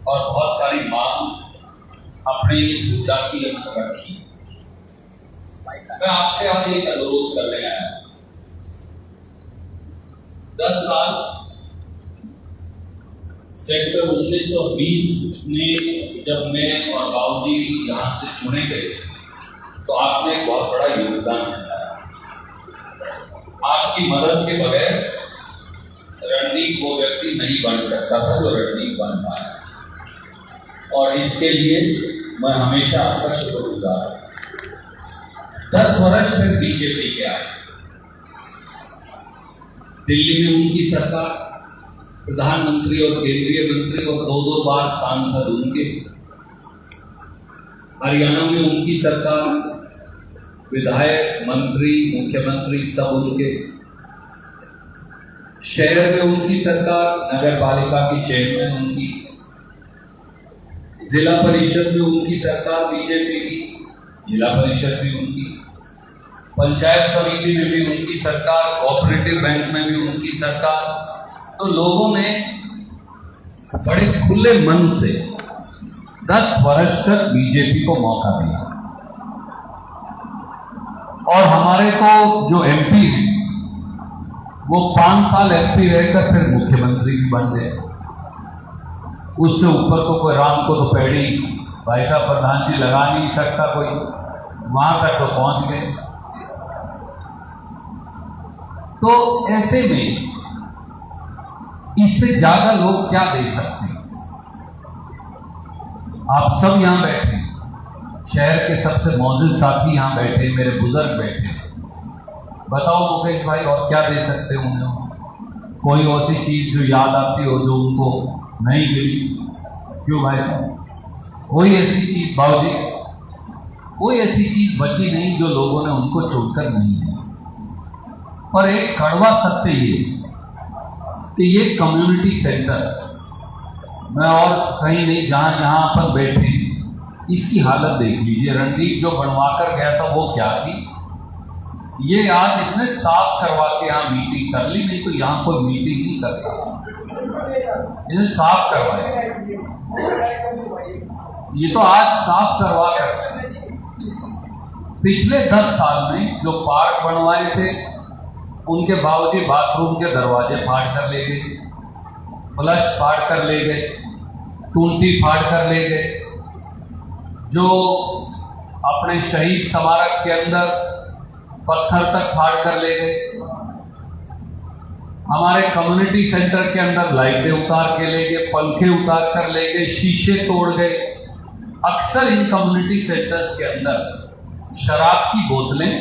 और बहुत सारी मांग अपने इस मुद्दा की रखी। मैं आपसे आज एक अनुरोध करने आया। 10 साल सेक्टर 1920 में जब मैं और बाबूजी यहाँ से चुने गए तो आपने एक बहुत बड़ा योगदान दिया। आपकी मदद के बगैर रणदीप वो व्यक्ति नहीं बन सकता था जो रणदीप बन पाया, और इसके लिए मैं हमेशा आपका शुक्रगुजार हूं। 10 वर्ष तक बीजेपी के आए, दिल्ली में उनकी सरकार, प्रधानमंत्री और केंद्रीय मंत्री और 2-2 बार सांसद उनके, हरियाणा में उनकी सरकार, विधायक, मंत्री, मुख्यमंत्री सब उनके, शहर में उनकी सरकार, नगर पालिका की चेयरमैन उनकी, जिला परिषद में उनकी सरकार बीजेपी की, जिला परिषद भी उनकी, पंचायत समिति में भी उनकी सरकार, कोऑपरेटिव बैंक में भी उनकी सरकार। तो लोगों ने बड़े खुले मन से 10 वर्ष तक बीजेपी को मौका दिया, और हमारे तो जो एमपी हैं वो 5 साल एमपी रहकर फिर मुख्यमंत्री भी बन गए। उससे ऊपर तो कोई राम को तो पैड़ी भाई साहब प्रधान जी लगा नहीं सकता कोई, वहां तक तो पहुंच गए। तो ऐसे में इससे ज्यादा लोग क्या दे सकते हैं? आप सब यहां बैठे, शहर के सबसे मौजूद साथी यहां बैठे, मेरे बुजुर्ग बैठे, बताओ मुकेश भाई और क्या दे सकते हैं उन्हें? कोई ऐसी चीज जो याद आती हो जो उनको नहीं मिली? क्यों भाई साहब, कोई ऐसी चीज बाबूजी, कोई ऐसी चीज बची नहीं जो लोगों ने उनको छोड़कर नहीं दी। और एक कड़वा सत्य ये कि ये कम्युनिटी सेंटर, मैं और कहीं नहीं, जहां जहां अपन बैठे इसकी हालत देख लीजिए। रणदीप जो बनवा कर गया था वो क्या थी, ये आज इसने साफ करवा के यहाँ मीटिंग कर ली, नहीं तो यहाँ कोई मीटिंग नहीं करता, इसने साफ करवाया। ये तो आज साफ करवा कर, पिछले 10 साल में जो पार्क बनवाए थे उनके बावजूद बाथरूम के दरवाजे फाड़ कर ले गए, फ्लश फाड़ कर ले गए, टूंटी फाड़ कर ले गए, जो अपने शहीद स्मारक के अंदर पत्थर तक फाड़ कर ले गए, हमारे कम्युनिटी सेंटर के अंदर लाइटें उतार के ले गए, पंखे उतार कर ले गए, शीशे तोड़ गए। अक्सर इन कम्युनिटी सेंटर्स के अंदर शराब की बोतलें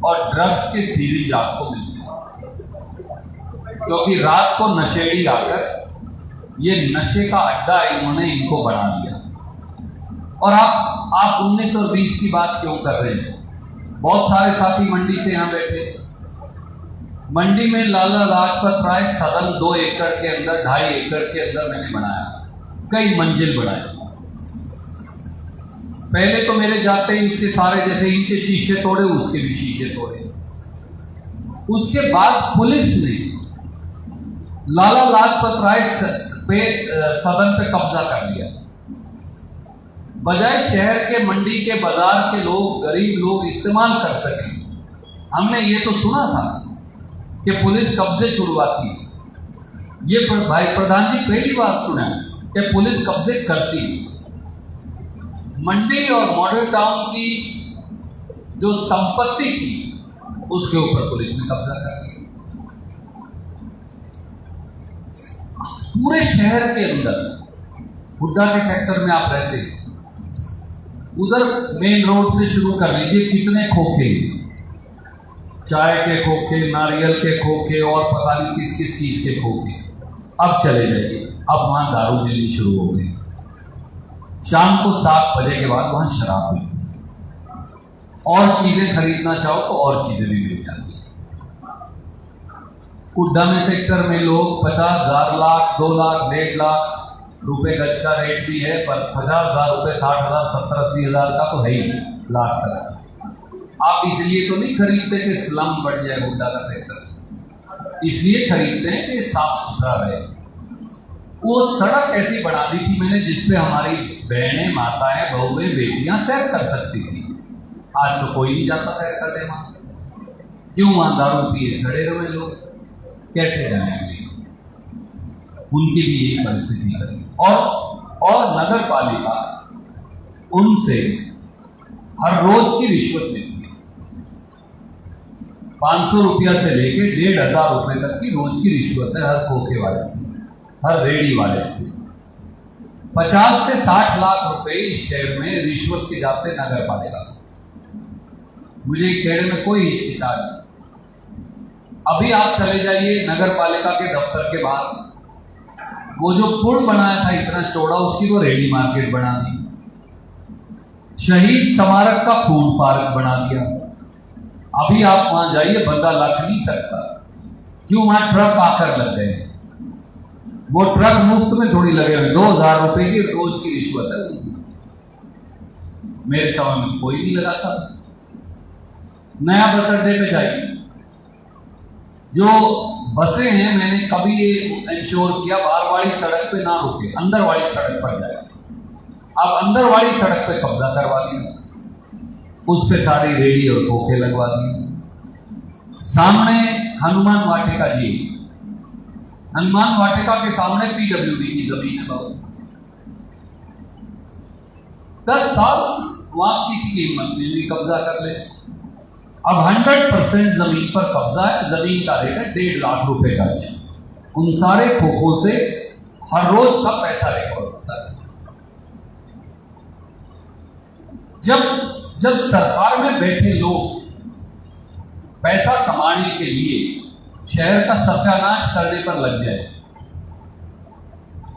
और ड्रग्स के सीरीज आपको मिलते हैं, क्योंकि रात को नशेड़ी आकर ये नशे का अड्डा इन्होंने इनको बना दिया। और आप 19 और 20 की बात क्यों कर रहे हैं? बहुत सारे साथी मंडी से यहां बैठे, मंडी में लाला लाजपत राय सदन 2 एकड़ के अंदर, 2.5 एकड़ के अंदर मैंने बनाया, कई मंजिल बनाए। पहले तो मेरे जाते ही उसके सारे, जैसे इनके शीशे तोड़े उसके भी शीशे तोड़े। उसके बाद पुलिस ने लाला लाजपत राय पे सदन पे कब्जा कर लिया। बजाय शहर के, मंडी के, बाजार के लोग, गरीब लोग इस्तेमाल कर सके, हमने ये तो सुना था कि पुलिस कब्जे छुड़वाती है। ये भाई प्रधान जी पहली बात सुना कि पुलिस कब्जे करती है। मंडी और मॉडल टाउन की जो संपत्ति थी उसके ऊपर पुलिस ने कब्जा कर लिया। पूरे शहर के अंदर, हुड्डा के सेक्टर में आप रहते हैं, उधर मेन रोड से शुरू कर लीजिए, कितने खोखे, चाय के खोखे, नारियल के खोखे और पता नहीं किस किस चीज के खोखे। अब चले जाइए, अब वहां दारू मिलनी शुरू हो गई। शाम को 7 बजे के बाद वहां शराब मिलती है, और चीजें खरीदना चाहो तो और चीजें भी मिल जाती है। हुड्डा में सेक्टर में लोग 50,000, लाख, 2 लाख, 1.5 लाख रुपए गज का रेट भी है, पर 50,000 रुपए, 60,000, 70-80,000 का तो है ही, लाख तक। आप इसलिए तो नहीं खरीदते कि स्लम बढ़ जाए हुड्डा का सेक्टर, इसलिए खरीदते हैं कि साफ सुथरा रहे। वो सड़क ऐसी बना दी थी मैंने जिसपे हमारी बहनें, माताएं, बहुएं, बेटियां सैर कर सकती थी। आज तो कोई नहीं जाता सैर करने वहां। क्यों? वहां दारू पिए खड़े रहे लोग, कैसे जाएंगे? उनकी भी यही परिस्थिति है। और नगर पालिका उनसे हर रोज की रिश्वत लेती है। 500 रुपया से लेके 1500 रुपये तक की रोज की रिश्वत है हर खोखे वाले से, हर रेडी वाले से। 50 से 60 लाख रुपए इस शहर में रिश्वत के जाते नगर पालिका। मुझे कहने में कोई हिचकिचाहट नहीं। अभी आप चले जाइए नगर पालिका के दफ्तर के बाहर, वो जो पुल बनाया था इतना चौड़ा, उसकी वो रेडी मार्केट बना दी। शहीद स्मारक का फूड पार्क बना दिया। अभी आप वहां जाइए, बंदा लग नहीं सकता। क्यों? वहां ट्रक आकर लग गए। वो ट्रक मुफ्त में थोड़ी लगे हुए, 2000 रुपए की रोज की रिश्वत है। मेरे समय में कोई नहीं लगाता। नया बस अड्डे पे जाइए, जो बसें हैं, मैंने कभी ये इंश्योर किया बाहर वाली सड़क पे ना रुके, अंदर वाली सड़क पर जाए। अब अंदर वाली सड़क पे कब्जा करवा दिया, उस पे सारी रेडी और खोखे लगवा दिए। सामने हनुमान वाटिका जी, हनुमान वाटिका के सामने पीडब्ल्यूडी की जमीन है बहुत। 10 साल वहां किसी की हिम्मत नहीं हुई कब्जा कर ले। अब 100% जमीन पर कब्जा है। जमीन का रेट है 1.5 लाख रुपए गज। उन सारे खोखों से हर रोज का पैसा रिकॉर्ड होता है। जब सरकार में बैठे लोग पैसा कमाने के लिए शहर का सत्यानाश करने पर लग जाए,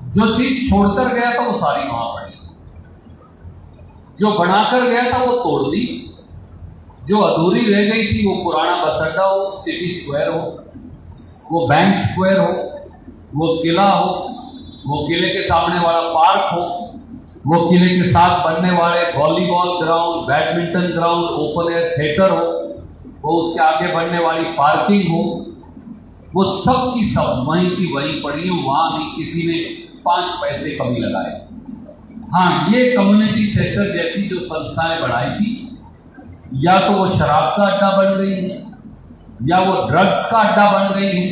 जो चीज छोड़कर गया था वो सारी वहां पड़ी, जो बनाकर गया था वो तोड़ दी, जो अधूरी रह गई थी, वो पुराना बस अड्डा हो, सिटी स्क्वायर हो, वो बैंक स्क्वायर हो, वो किला हो, वो किले के सामने वाला पार्क हो, वो किले के साथ बनने वाले volleyball ground, badminton ground, open air theatre हो, वो उसके आगे बनने वाली पार्किंग हो, वो सब की सब वहीं की वहीं पड़ी हो। वहां भी किसी ने 5 पैसे कभी लगाए। हाँ, ये कम्युनिटी सेंटर जैसी जो संस्थाएं बढ़ाई थी, या तो वो शराब का अड्डा बन गई है, या वो ड्रग्स का अड्डा बन गई है,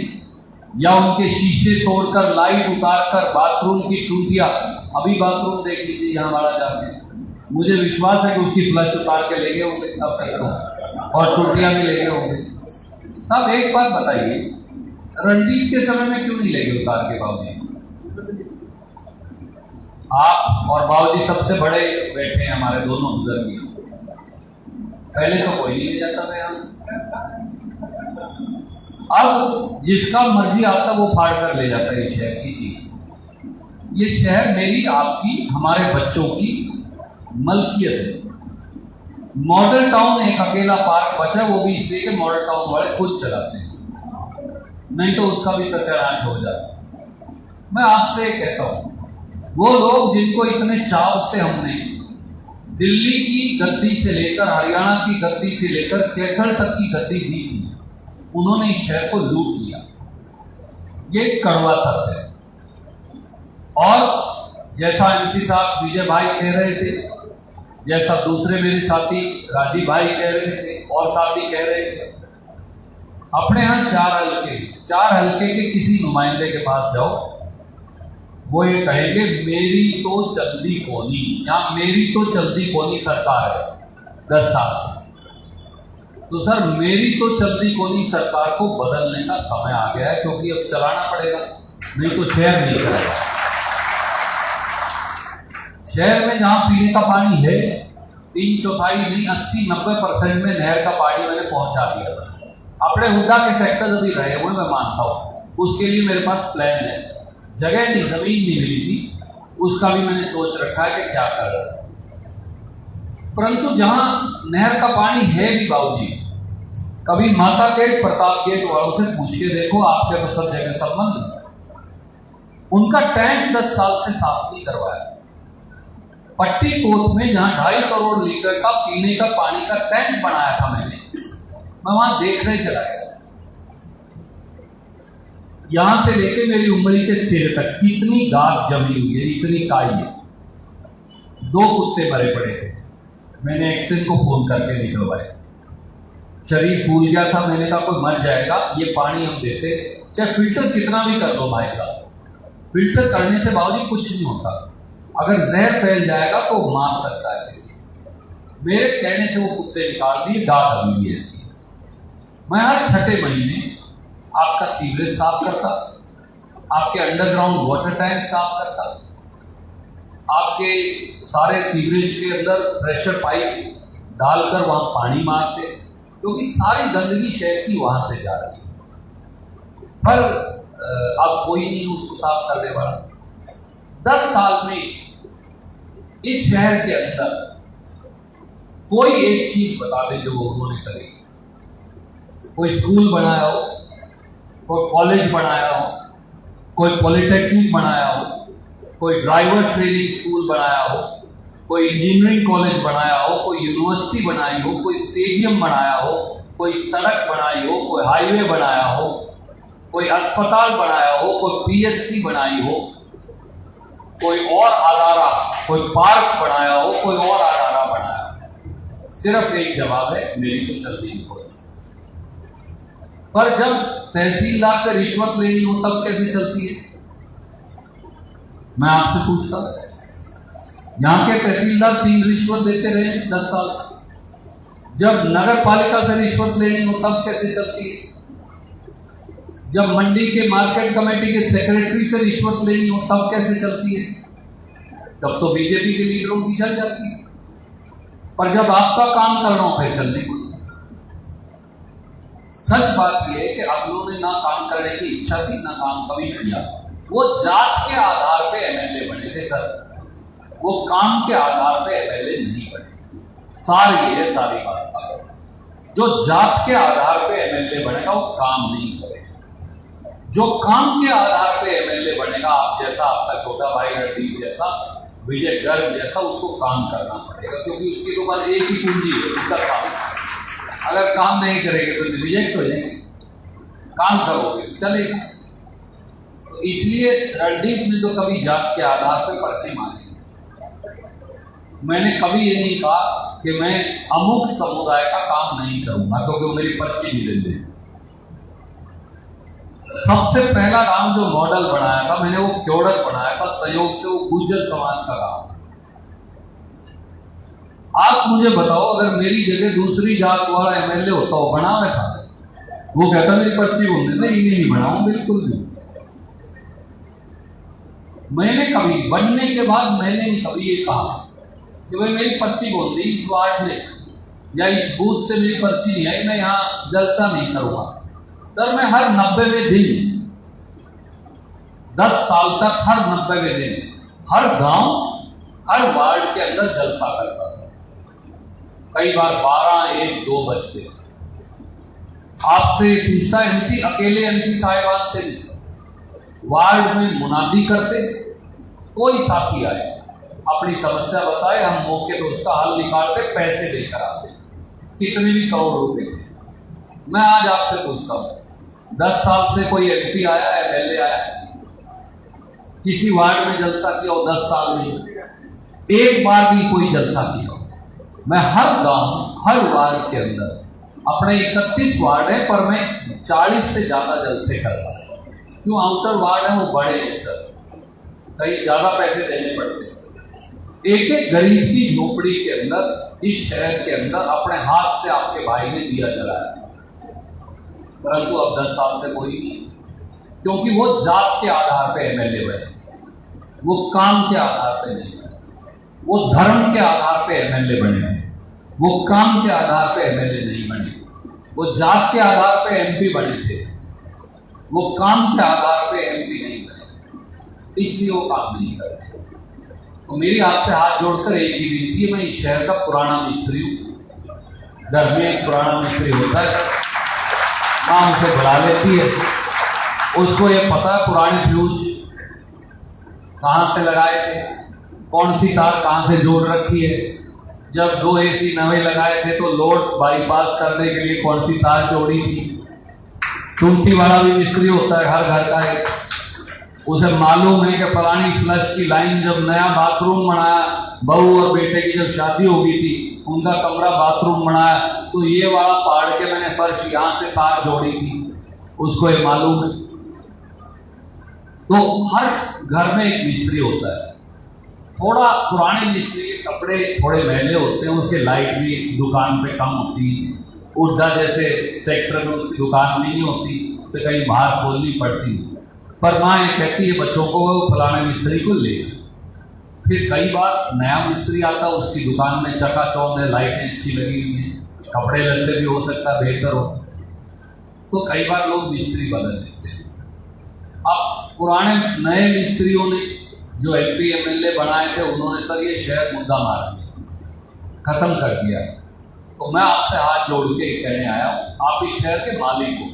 या उनके शीशे तोड़कर लाइट उतारकर बाथरूम की टूटियां, अभी बाथरूम देख लीजिए यहाँ वाला जाके, मुझे विश्वास है कि उसकी फ्लश उतार के ले गए होंगे अब तक, और टूटियां भी ले गए होंगे। अब एक बात बताइए, रणदीप के समय में क्यों नहीं ले गए उतार के बाबूजी? आप और बाबूजी सबसे बड़े बैठे हैं हमारे दोनों बुजुर्ग, पहले तो कोई नहीं ले जाता था यहाँ। अब जिसका मर्जी आता वो फाड़ कर ले जाता है इस शहर की चीज। ये शहर मेरी, आपकी, हमारे बच्चों की मलकियत है। मॉडल टाउन एक अकेला पार्क बचा, वो भी इसलिए कि मॉडल टाउन वाले खुद चलाते हैं, नहीं तो उसका भी सत्यानाश हो जाता। मैं आपसे कहता हूं, वो लोग जिनको इतने चाव से हमने दिल्ली की गद्दी से लेकर हरियाणा की गद्दी से लेकर कैथल तक की गद्दी दी थी, उन्होंने इस शहर को लूट लिया। ये कड़वा सत्य है। और जैसा एमसी साहब विजय भाई कह रहे थे, जैसा दूसरे मेरे साथी राजीव भाई कह रहे थे और साथी कह रहे थे, अपने यहाँ 4 हल्के के किसी नुमाइंदे के पास जाओ, वो ये कहेंगे मेरी तो चलती कोनी, या मेरी तो चलती कोनी सरकार है 10 साल से। तो सर, मेरी तो चलती कोनी सरकार को बदलने का समय आ गया है, क्योंकि अब चलाना पड़ेगा, नहीं तो शहर नहीं करेगा। शहर में जहां पीने का पानी है, 3/4 नहीं 80-90% में नहर का पानी मैंने पहुंचा दिया था। अपने हुड्डा के सेक्टर अभी रहे हुए, मैं मानता हूं, उसके लिए मेरे पास प्लान है। जगह नहीं, जमीन नहीं मिली थी, उसका भी मैंने सोच रखा है कि क्या कर रहा है। परंतु जहां नहर का पानी है भी बाबूजी, कभी माता गेट, प्रताप गेट वालों से पूछ के देखो, आपके तो सब जगह संबंध, उनका टैंक 10 साल से साफ नहीं करवाया। पट्टी कोट में जहां 2.5 करोड़ लीटर का पीने का पानी का टैंक बनाया था मैं वहां देखने चला गया। यहां से लेके मेरी उंगली के सिर तक कितनी गाद जमी हुई है, इतनी काई है। 2 कुत्ते मरे पड़े थे, मैंने एक्शन को फोन करके निकलवाए। शरीर फूल गया था, मैंने कहा कोई मर जाएगा, ये पानी हम देते, चाहे फिल्टर कितना भी कर दो भाई साहब, फिल्टर करने से बावजूद कुछ नहीं होता। अगर जहर फैल जाएगा तो मार सकता है किसी। मेरे कहने से वो कुत्ते निकाल दिए, गाद अभी भी ऐसी। मैं हर छठे महीने आपका सीवरेज साफ करता, आपके अंडरग्राउंड वाटर टैंक साफ करता, आपके सारे सीवरेज के अंदर प्रेशर पाइप डालकर वहां पानी मारते, क्योंकि सारी गंदगी शहर की वहां से जा रही है। पर अब कोई नहीं उसको साफ करने वाला। 10 साल में इस शहर के अंदर कोई एक चीज बता दे जो उन्होंने करी। कोई स्कूल बनाया हो, कोई कॉलेज बनाया हो, कोई पॉलिटेक्निक बनाया हो, कोई ड्राइवर ट्रेनिंग स्कूल बनाया हो, कोई इंजीनियरिंग कॉलेज बनाया हो, कोई यूनिवर्सिटी बनाई हो, कोई स्टेडियम बनाया हो, कोई सड़क बनाई हो, कोई हाईवे बनाया हो, कोई अस्पताल बनाया हो, कोई पीएचसी बनाई हो, कोई और अदारा, कोई पार्क बनाया हो, कोई और अदारा बनाया हो। सिर्फ एक जवाब है, मेरी तो चलती नहीं होती। पर जब तहसीलदार से रिश्वत लेनी हो तब कैसे चलती है? मैं आपसे पूछता हूं, यहां के तहसीलदार 3 रिश्वत देते रहे 10 साल। जब नगर पालिका से रिश्वत लेनी हो तब कैसे चलती है? जब मंडी के मार्केट कमेटी के सेक्रेटरी से रिश्वत लेनी हो तब कैसे चलती है? तब तो बीजेपी के लीडरों की चल जाती है। पर जब आपका काम करना हो फिर चलने को। सच बात यह है कि आप लोगों ने ना काम करने की इच्छा थी, ना काम कभी किया। वो जात के आधार पे एमएलए बने थे सर, वो काम के आधार पे एमएलए नहीं बने। सारी है सारी बात। जो जात के आधार पे एमएलए बनेगा वो काम नहीं करेगा। जो काम के आधार पे एमएलए बनेगा, आप जैसा, आपका छोटा भाई रणदीप जैसा, विजय गर्ग जैसा, उसको काम करना पड़ेगा, क्योंकि उसके पास एक ही पूंजी है, उसका काम। अगर काम नहीं करेंगे तो रिजेक्ट हो जाएंगे। काम करोगे चलेगा। तो इसलिए रणदीप ने तो कभी जात के आधार पर पर्ची मारी। मैंने कभी ये नहीं कहा कि मैं अमुक समुदाय का काम नहीं करूंगा क्योंकि वो मेरी पर्ची नहीं दे। सबसे पहला काम जो मॉडल बनाया था मैंने, वो क्योड़क बनाया था, सहयोग से, वो गुर्जर समाज का काम। आप मुझे बताओ, अगर मेरी जगह दूसरी जात वाला एमएलए होता हो, बना बैठा, वो कहता मेरी पर्ची बोलने, नहीं बनाऊं, बिल्कुल नहीं। मैंने कभी बनने के बाद मैंने कभी ये कहा कि भाई मेरी पर्ची बोल दी इस वार्ड में या इस बूथ से मेरी पर्ची नहीं आई, मैं यहां जलसा नहीं करूंगा। सर मैं हर 90वें दिन 10 साल तक हर 90वें दिन हर गांव, हर वार्ड के अंदर जलसा करता था। कई बार 12, 1, 2 बजते। आपसे पूछता एमसी, अकेले एमसी साहिबान से वार्ड में मुनादी करते, कोई साथी आए अपनी समस्या बताए, हम मौके पर उसका हल निकालते, पैसे देकर आते, कितने भी करोड़ रुपए। मैं आज आपसे पूछता हूं, 10 साल से कोई एमपी आया, एमएलए आया, किसी वार्ड में जलसा किया हो? 10 साल में एक बार भी कोई जलसा किया हो? मैं हर गांव, हर वार्ड के अंदर, अपने 31 वार्ड है पर मैं 40 से ज्यादा जलसे करता हूं। क्यों? आउटर वार्ड है वो बड़े हैं सर, कहीं ज्यादा पैसे देने पड़ते। एक एक गरीब की झोपड़ी के अंदर, इस शहर के अंदर अपने हाथ से आपके भाई ने दिया जलाया, परंतु अब 10 साल से कोई नहीं, क्योंकि वो जात के आधार पे एमएलए बने, वो काम के आधार पे नहीं बने, वो धर्म के आधार पे एमएलए बने, वो काम के आधार पे एमएलए नहीं बने, वो जात के आधार पे एमपी बने थे, वो काम के आधार पे एमपी नहीं बने, इसलिए वो काम नहीं करते। तो मेरी आपसे हाथ जोड़कर एक ही विनती है, मैं इस शहर का पुराना मिस्त्री हूँ। घर में एक पुराना मिस्त्री होता है, माँ उसे बुला लेती है, उसको ये पता है पुराने फ्यूज कहाँ से लगाए थे, कौन सी तार कहाँ से जोड़ रखी है, जब 2 AC नवे लगाए थे तो लोड बाईपास करने के लिए कौन सी तार जोड़ी थी। टूटी वाला भी मिस्त्री होता है, हर घर का एक, उसे मालूम है कि फलानी फ्लश की लाइन, जब नया बाथरूम बनाया, बहू और बेटे की जब शादी हो गई थी, उनका कमरा बाथरूम बनाया, तो ये वाला फाड़ के मैंने फर्श यहाँ से तार जोड़ी थी, उसको ये मालूम है। तो हर घर में एक मिस्त्री होता है। थोड़ा पुराने मिस्त्री के कपड़े थोड़े मैले होते हैं, उसके लाइट भी दुकान पे कम होती है, हुड्डा जैसे सेक्टर में उसकी दुकान नहीं होती, तो कहीं बाहर खोलनी पड़ती। पर माँ ये कहती है बच्चों को फलाने मिस्त्री को ले। फिर कई बार नया मिस्त्री आता, उसकी दुकान में चकाचौंध है, लाइटें अच्छी लगी हुई हैं, कपड़े लत्ते भी हो सकता है बेहतर हो, तो कई बार लोग मिस्त्री बदल देते हैं। अब पुराने नए मिस्त्रियों ने जो MP MLA बनाए थे, उन्होंने सर ये शहर मुद्दा मार दिया, खत्म कर दिया। तो मैं आपसे हाथ जोड़ के कहने आया हूँ, आप इस शहर के मालिक हो,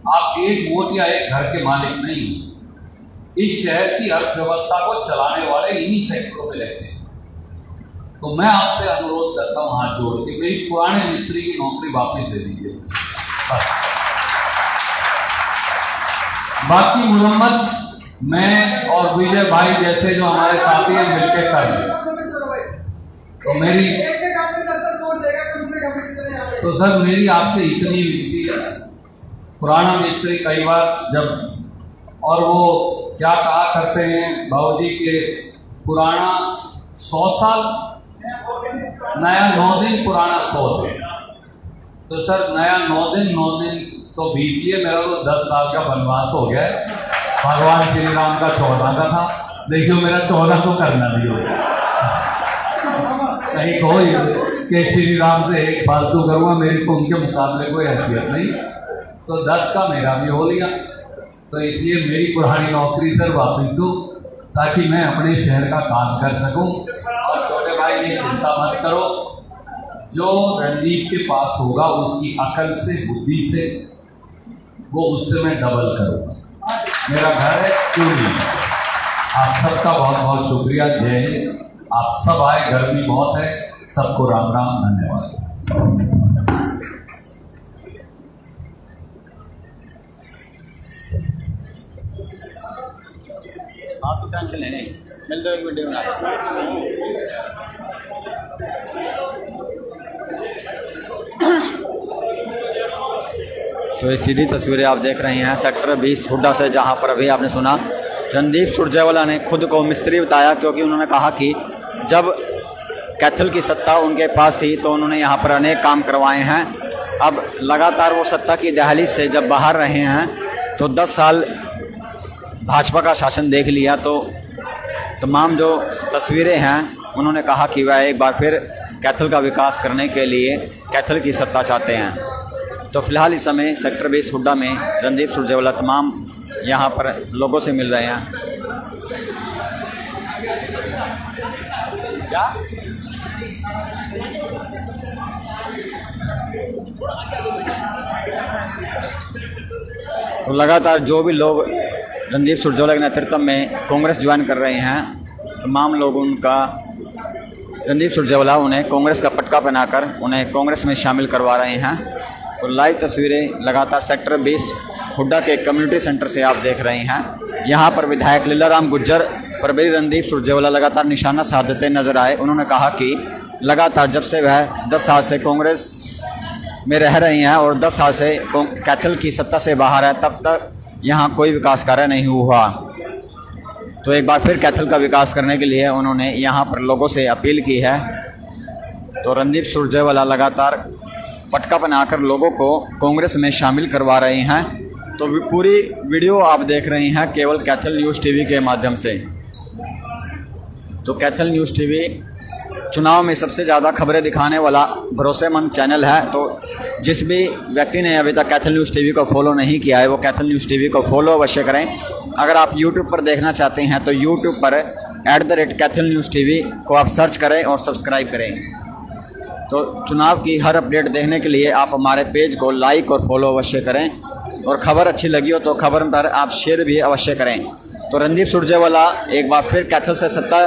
आप एक वोट या एक घर के मालिक नहीं। इस शहर की अर्थव्यवस्था को चलाने वाले इन्हीं सेक्टरों में रहते हैं। तो मैं आपसे अनुरोध करता हूँ हाथ जोड़ के, मेरी पुराने मिस्त्री की नौकरी वापस दे दीजिए। बाकी मुरम्मत मैं और विजय भाई जैसे जो हमारे साथी हैं मिलकर कर दें। तो सर मेरी आपसे इतनी विनती है, पुराना मिस्त्री कई बार जब, और वो क्या कहा करते हैं बाबूजी के, पुराना 100 साल, नया 9 दिन, पुराना 100 दिन। तो सर नया 9 दिन तो बीतिए, मेरा तो 10 साल का वनवास हो गया है। भगवान श्री राम का 14 का था, देखियो मेरा 14 को करना नहीं होगा। कहीं कहो कि श्री राम से एक फालतू करूँगा, मेरे को उनके मुकाबले कोई हैसियत नहीं, तो 10 का मेरा भी हो लिया। तो इसलिए मेरी पुरानी नौकरी सर वापस दो, ताकि मैं अपने शहर का काम कर सकूं। और छोटे भाई ये चिंता मत करो, जो रणदीप के पास होगा उसकी अकल से, बुद्धि से, वो उससे मैं डबल करूँगा। मेरा घर है क्यों नहीं। आप सबका बहुत बहुत शुक्रिया, जय हिंद। आप सब आए, गर्मी बहुत है, सबको राम राम, धन्यवाद। आप तो टेंशन लेने मिलते हुए वीडियो बना। तो ये सीधी तस्वीरें आप देख रहे हैं सेक्टर 20 हुड्डा से, जहां पर अभी आपने सुना रणदीप सुरजेवाला ने खुद को मिस्त्री बताया, क्योंकि उन्होंने कहा कि जब कैथल की सत्ता उनके पास थी तो उन्होंने यहाँ पर अनेक काम करवाए हैं। अब लगातार वो सत्ता की दहलीज से जब बाहर रहे हैं तो 10 साल भाजपा का शासन देख लिया, तो तमाम जो तस्वीरें हैं उन्होंने कहा कि वह एक बार फिर कैथल का विकास करने के लिए कैथल की सत्ता चाहते हैं। तो फिलहाल इस समय सेक्टर 20 हुड्डा में रणदीप सुरजेवाला तमाम यहाँ पर लोगों से मिल रहे हैं। क्या तो लगातार जो भी लोग रणदीप सुरजेवाला के नेतृत्व में कांग्रेस ज्वाइन कर रहे हैं, तमाम लोग उनका, रणदीप सुरजेवाला उन्हें कांग्रेस का पटका पहनाकर उन्हें कांग्रेस में शामिल करवा रहे हैं। तो लाइव तस्वीरें लगातार सेक्टर 20 हुड्डा के कम्युनिटी सेंटर से आप देख रहे हैं। यहाँ पर विधायक लीलाराम गुज्जर पर भी रणदीप सुरजेवाला लगातार निशाना साधते नजर आए। उन्होंने कहा कि लगातार जब से वह 10 साल से कांग्रेस में रह रहे हैं और 10 साल से कैथल की सत्ता से बाहर है, तब तक यहाँ कोई विकास कार्य नहीं हुआ। तो एक बार फिर कैथल का विकास करने के लिए उन्होंने यहाँ पर लोगों से अपील की है। तो रणदीप सुरजेवाला लगातार पटका बनाकर लोगों को कांग्रेस में शामिल करवा रहे हैं। तो पूरी वीडियो आप देख रहे हैं केवल कैथल न्यूज़ टीवी के माध्यम से। तो कैथल न्यूज़ टीवी चुनाव में सबसे ज़्यादा खबरें दिखाने वाला भरोसेमंद चैनल है। तो जिस भी व्यक्ति ने अभी तक कैथल न्यूज़ टीवी को फॉलो नहीं किया है, वो कैथल न्यूज़ टीवी को फॉलो अवश्य करें। अगर आप यूट्यूब पर देखना चाहते हैं तो यूट्यूब पर @कैथल न्यूज़ टीवी को आप सर्च करें और सब्सक्राइब करें। तो चुनाव की हर अपडेट देखने के लिए आप हमारे पेज को लाइक और फॉलो अवश्य करें, और खबर अच्छी लगी हो तो खबर पर आप शेयर भी अवश्य करें। तो रणदीप सुरजेवाला एक बार फिर कैथल से सत्ता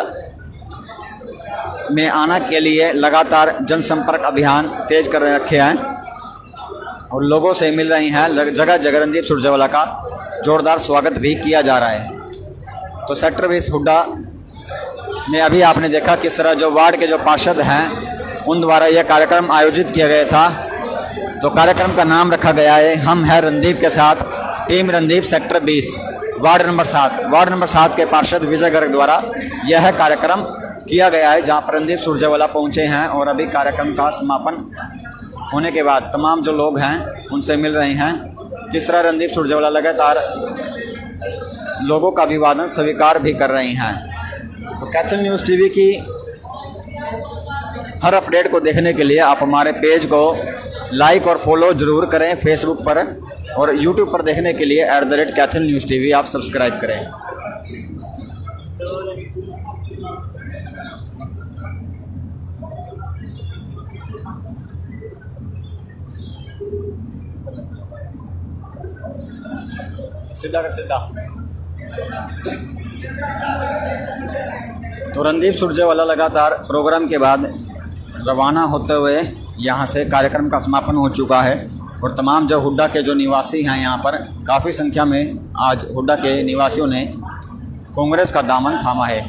में आने के लिए लगातार जनसंपर्क अभियान तेज कर रखे हैं और लोगों से मिल रही हैं। जगह जगह रणदीप सुरजेवाला का जोरदार स्वागत भी किया जा रहा है। तो सेक्टर 20 हुड्डा में अभी आपने देखा किस तरह जो वार्ड के जो पार्षद हैं उन द्वारा यह कार्यक्रम आयोजित किया गया था। तो कार्यक्रम का नाम रखा गया है हम हैं रणदीप के साथ, team Randeep sector 20 ward number 7। Ward number 7 के पार्षद विजय गर्ग द्वारा यह कार्यक्रम किया गया है, जहां पर रणदीप सुरजेवाला पहुंचे हैं और अभी कार्यक्रम का समापन होने के बाद तमाम जो लोग हैं उनसे मिल रहे हैं। किस तरह रणदीप सुरजेवाला लगातार लोगों का अभिवादन स्वीकार भी कर रही हैं। तो कैथल न्यूज़ टीवी की हर अपडेट को देखने के लिए आप हमारे पेज को लाइक और फॉलो ज़रूर करें फेसबुक पर, और यूट्यूब पर देखने के लिए @कैथल न्यूज़ टीवी आप सब्सक्राइब करें। सीधा कर सीधा। तो रणदीप सुरजेवाला लगातार प्रोग्राम के बाद रवाना होते हुए यहाँ से कार्यक्रम का समापन हो चुका है, और तमाम जो हुड्डा के जो निवासी हैं यहाँ पर काफ़ी संख्या में आज हुड्डा के निवासियों ने कांग्रेस का दामन थामा है।